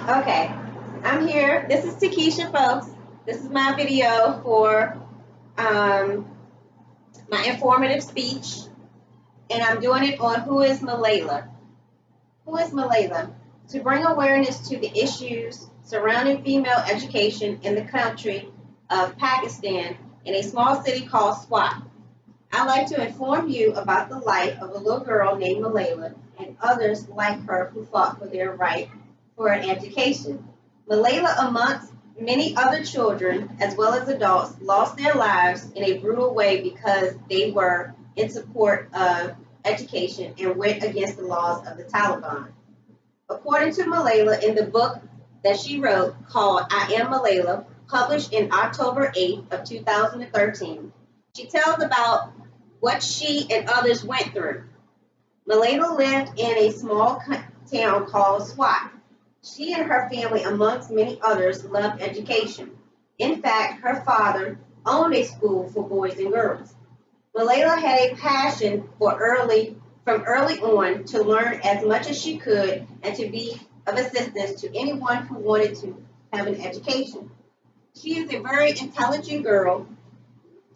Okay, I'm here. This is Takisha, folks. This is my video for um, my informative speech, and I'm doing it on Who is Malala? Who is Malala? To bring awareness to the issues surrounding female education in the country of Pakistan in a small city called Swat. I'd like to inform you about the life of a little girl named Malala and others like her who fought for their right for an education. Malala, amongst many other children as well as adults, lost their lives in a brutal way because they were in support of education and went against the laws of the Taliban. According to Malala, in the book that she wrote called I Am Malala, published in October 8th of 2013, she tells about what she and others went through. Malala lived in a small town called Swat. She and her family, amongst many others, loved education. In fact, her father owned a school for boys and girls. Malala had a passion from early on to learn as much as she could and to be of assistance to anyone who wanted to have an education. She is a very intelligent girl,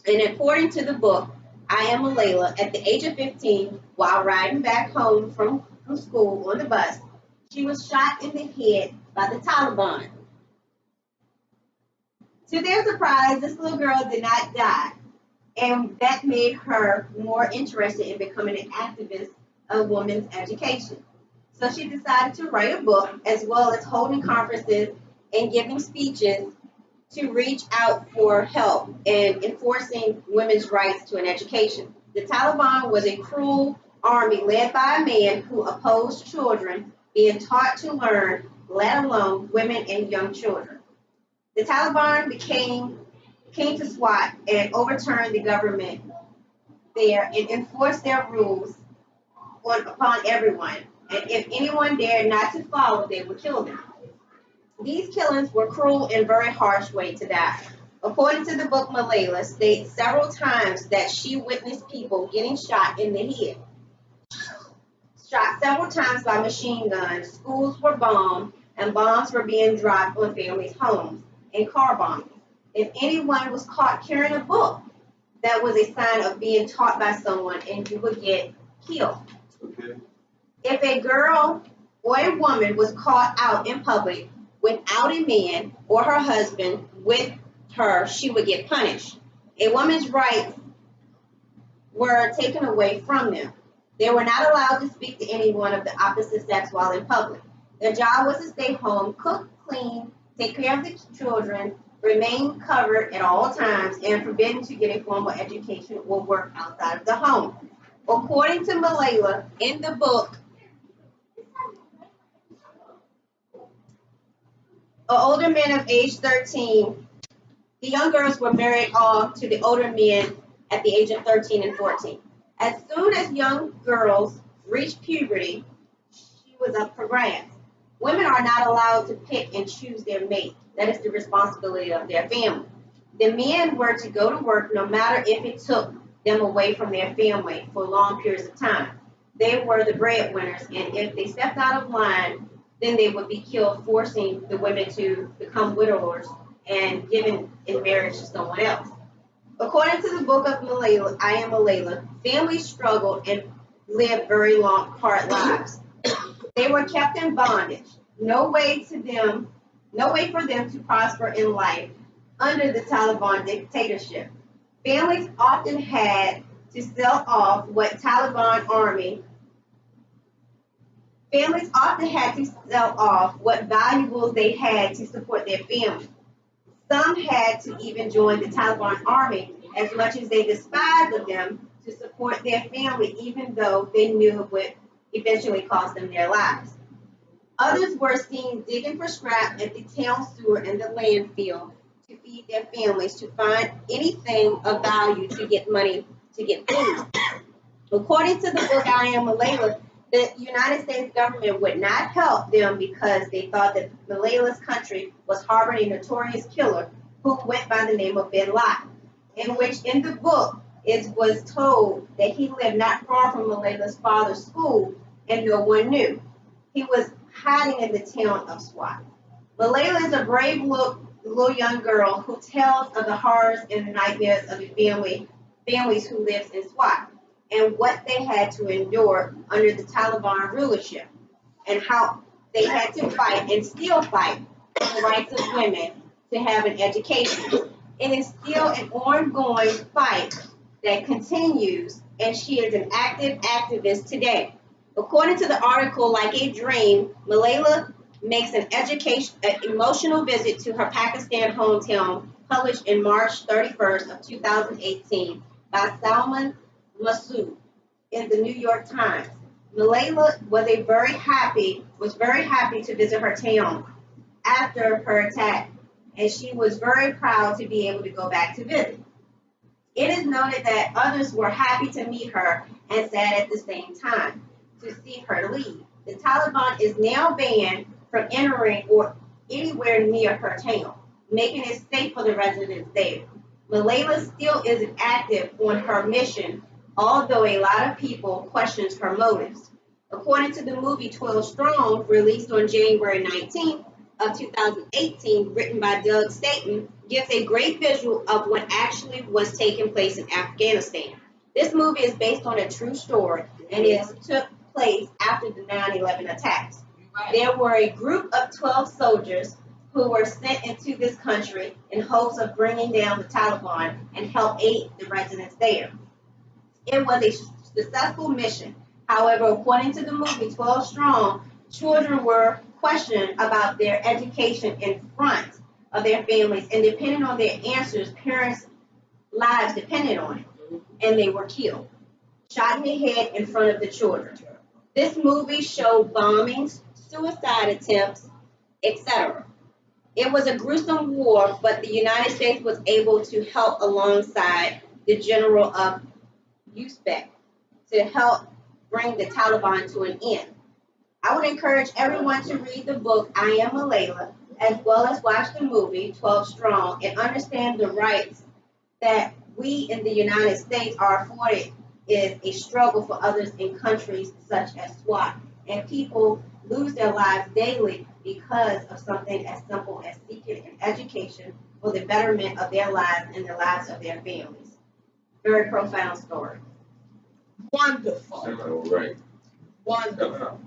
and according to the book, I Am Malala, at the age of 15, while riding back home from school on the bus, she was shot in the head by the Taliban. To their surprise, this little girl did not die, and that made her more interested in becoming an activist of women's education. So she decided to write a book as well as holding conferences and giving speeches to reach out for help in enforcing women's rights to an education. The Taliban was a cruel army led by a man who opposed children being taught to learn, let alone women and young children. The Taliban came to SWAT and overturned the government there and enforced their rules upon everyone. And if anyone dared not to follow, they would kill them. These killings were cruel and very harsh way to die. According to the book, Malala states several times that she witnessed people getting shot in the head, shot several times by machine guns, schools were bombed, and bombs were being dropped on families' homes, and car bombings. If anyone was caught carrying a book, that was a sign of being taught by someone and you would get killed. Okay. If a girl or a woman was caught out in public without a man or her husband with her, she would get punished. A woman's rights were taken away from them. They were not allowed to speak to anyone of the opposite sex while in public. Their job was to stay home, cook, clean, take care of the children, remain covered at all times, and forbidden to get a formal education or work outside of the home. According to Malala, in the book, an older man of age 13, the young girls were married off to the older men at the age of 13 and 14. As soon as young girls reached puberty, she was up for grabs. Women are not allowed to pick and choose their mate. That is the responsibility of their family. The men were to go to work no matter if it took them away from their family for long periods of time. They were the breadwinners, and if they stepped out of line, then they would be killed, forcing the women to become widowers and given in marriage to someone else. According to the book of Malala, I Am Malala, families struggled and lived very long, hard lives. They were kept in bondage. No way for them to prosper in life under the Taliban dictatorship. Families often had to sell off what Taliban army Families often had to sell off what valuables they had to support their family. Some had to even join the Taliban army as much as they despised of them to support their family, even though they knew it would eventually cost them their lives. Others were seen digging for scrap at the town sewer and the landfill to feed their families, to find anything of value to get money to get food. According to the book I Am Malala, the United States government would not help them because they thought that Malala's country was harboring a notorious killer who went by the name of Bin Laden, in which in the book it was told that he lived not far from Malala's father's school and no one knew. He was hiding in the town of Swat. Malala is a brave little young girl who tells of the horrors and the nightmares of the families who lives in SWAT and what they had to endure under the Taliban rulership and how they had to fight and still fight for the rights of women to have an education. It is still an ongoing fight that continues, and she is an active activist today. According to the article Like a Dream, Malala makes an emotional visit to her Pakistan hometown, published in March 31st of 2018 by Salman Masood in the New York Times. Malala was very happy to visit her town after her attack, and she was very proud to be able to go back to visit. It is noted that others were happy to meet her and sad at the same time to see her leave. The Taliban is now banned from entering or anywhere near her town, making it safe for the residents there. Malala still isn't active on her mission, although a lot of people questions her motives. According to the movie 12 Strong, released on January 19th of 2018, written by Doug Staten, gives a great visual of what actually was taking place in Afghanistan. This movie is based on a true story and it took place after the 9/11 attacks. There were a group of 12 soldiers who were sent into this country in hopes of bringing down the Taliban and help aid the residents there. It was a successful mission. However, according to the movie 12 Strong, children were questioned about their education in front of their families, and depending on their answers, parents' lives depended on it, and they were killed, shot in the head in front of the children. This movie showed bombings, suicide attempts, etc. It was a gruesome war, but the United States was able to help alongside the General of Uzbek to help bring the Taliban to an end. I would encourage everyone to read the book I Am Malala, as well as watch the movie 12 Strong and understand the rights that we in the United States are afforded is a struggle for others in countries such as SWAT. And people lose their lives daily because of something as simple as seeking an education for the betterment of their lives and the lives of their families. Very profound story. Wonderful. Right. Wonderful.